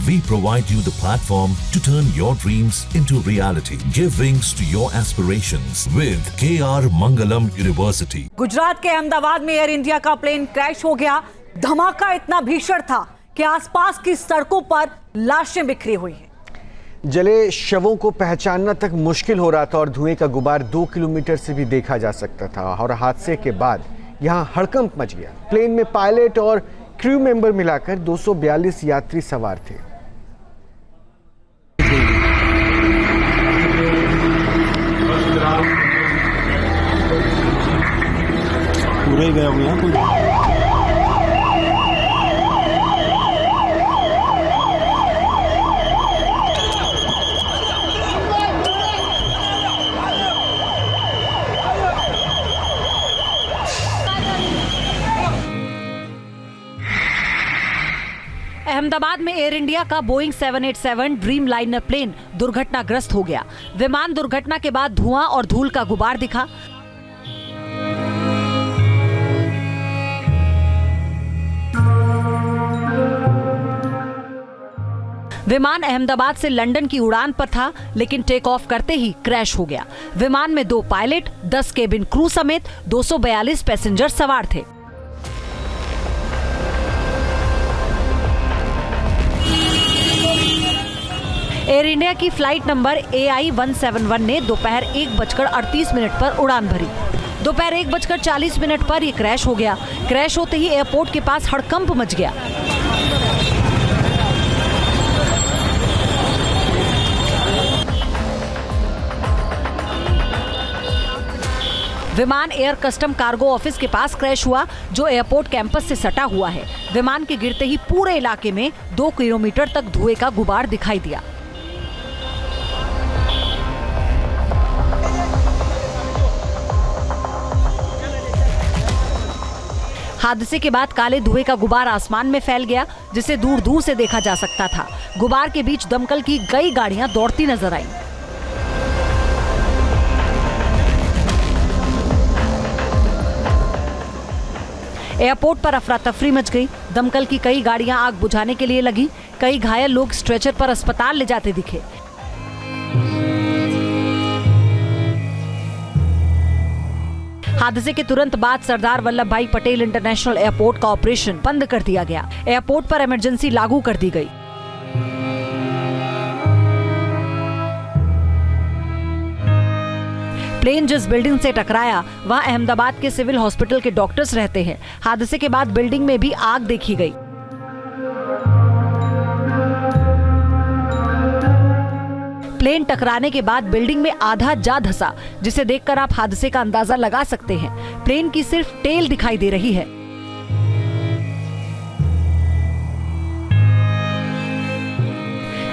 We provide you the platform to turn your dreams into reality. Give wings to your aspirations with KR Mangalam University. Gujarat के अहमदाबाद में air India का plane crash हो गया। धमाका इतना भीषण था कि आसपास की सड़कों पर लाशें बिखरी हुई हैं। जले शवों को पहचानना तक मुश्किल हो रहा था और धुएं का गुबार 2 किलोमीटर से भी देखा जा सकता था। और हादसे के बाद यहां हड़कंप मच गया। प्लेन में पायलट और क्रू मेंबर मिलाकर 242 यात्री सवार थे। पूरे गए हुए हैं। अहमदाबाद में एयर इंडिया का बोइंग 787 ड्रीम लाइनर प्लेन दुर्घटनाग्रस्त हो गया। विमान दुर्घटना के बाद धुआं और धूल का गुबार दिखा। विमान अहमदाबाद से लंदन की उड़ान पर था, लेकिन टेक ऑफ करते ही क्रैश हो गया। विमान में 2 पायलट, 10 केबिन क्रू समेत 242 पैसेंजर सवार थे। एयर इंडिया की फ्लाइट नंबर AI-171 ने दोपहर 1:38 पर उड़ान भरी। दोपहर 1:40 पर यह क्रैश हो गया। क्रैश होते ही एयरपोर्ट के पास हड़कंप मच गया। विमान एयर कस्टम कार्गो ऑफिस के पास क्रैश हुआ, जो एयरपोर्ट कैंपस से सटा हुआ है। विमान के गिरते ही पूरे इलाके में 2 किलोमीटर तक धुएं का गुबार दिखाई दिया। हादसे के बाद काले धुएं का गुबार आसमान में फैल गया, जिसे दूर दूर से देखा जा सकता था। गुबार के बीच दमकल की कई गाड़ियां दौड़ती नजर आईं। एयरपोर्ट पर अफरा तफरी मच गई। दमकल की कई गाड़ियां आग बुझाने के लिए लगी। कई घायल लोग स्ट्रेचर पर अस्पताल ले जाते दिखे। हादसे के तुरंत बाद सरदार वल्लभ भाई पटेल इंटरनेशनल एयरपोर्ट का ऑपरेशन बंद कर दिया गया। एयरपोर्ट पर इमरजेंसी लागू कर दी गई। प्लेन जिस बिल्डिंग से टकराया, वहां अहमदाबाद के सिविल हॉस्पिटल के डॉक्टर्स रहते हैं। हादसे के बाद बिल्डिंग में भी आग देखी गई। प्लेन टकराने के बाद बिल्डिंग में आधा जा धंसा, जिसे देखकर आप हादसे का अंदाजा लगा सकते हैं। प्लेन की सिर्फ टेल दिखाई दे रही है।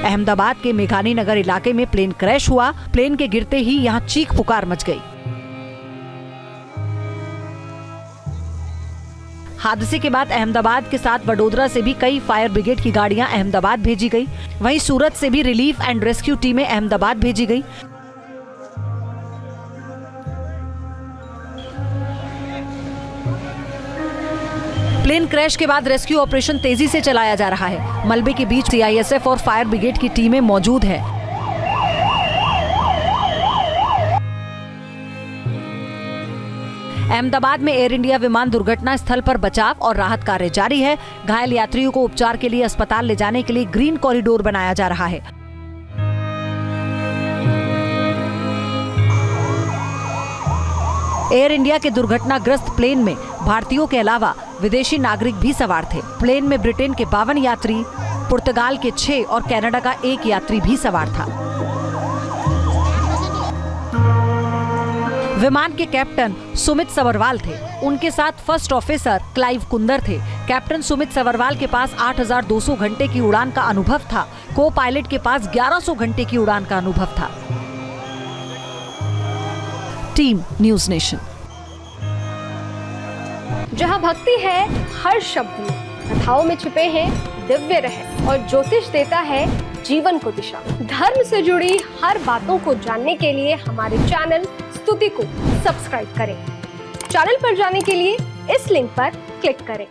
अहमदाबाद के मेघानी नगर इलाके में प्लेन क्रैश हुआ। प्लेन के गिरते ही यहां चीख पुकार मच गई। हादसे के बाद अहमदाबाद के साथ वडोदरा से भी कई फायर ब्रिगेड की गाड़ियां अहमदाबाद भेजी गई। वहीं सूरत से भी रिलीफ एंड रेस्क्यू टीमें अहमदाबाद भेजी गई। प्लेन क्रैश के बाद रेस्क्यू ऑपरेशन तेजी से चलाया जा रहा है। मलबे के बीच CISF और फायर ब्रिगेड की टीमें मौजूद हैं। अहमदाबाद में एयर इंडिया विमान दुर्घटना स्थल पर बचाव और राहत कार्य जारी है। घायल यात्रियों को उपचार के लिए अस्पताल ले जाने के लिए ग्रीन कॉरिडोर बनाया जा रहा है। एयर इंडिया के दुर्घटनाग्रस्त प्लेन में भारतीयों के अलावा विदेशी नागरिक भी सवार थे। प्लेन में ब्रिटेन के 52 यात्री, पुर्तगाल के 6 और कनाडा का 1 यात्री भी सवार था। विमान के कैप्टन सुमित सबरवाल थे। उनके साथ फर्स्ट ऑफिसर क्लाइव कुंदर थे। कैप्टन सुमित सबरवाल के पास 8,200 घंटे की उड़ान का अनुभव था। को पायलट के पास 1100 घंटे की उड़ान का अनुभव था। Team news nation. जहां भक्ति है हर शब्द में, कथाओं में छुपे हैं दिव्य रहस्य और ज्योतिष देता है जीवन को दिशा। धर्म से जुड़ी हर बातों को जानने के लिए हमारे चैनल स्तुति को सब्सक्राइब करें। चैनल पर जाने के लिए इस लिंक पर क्लिक करें।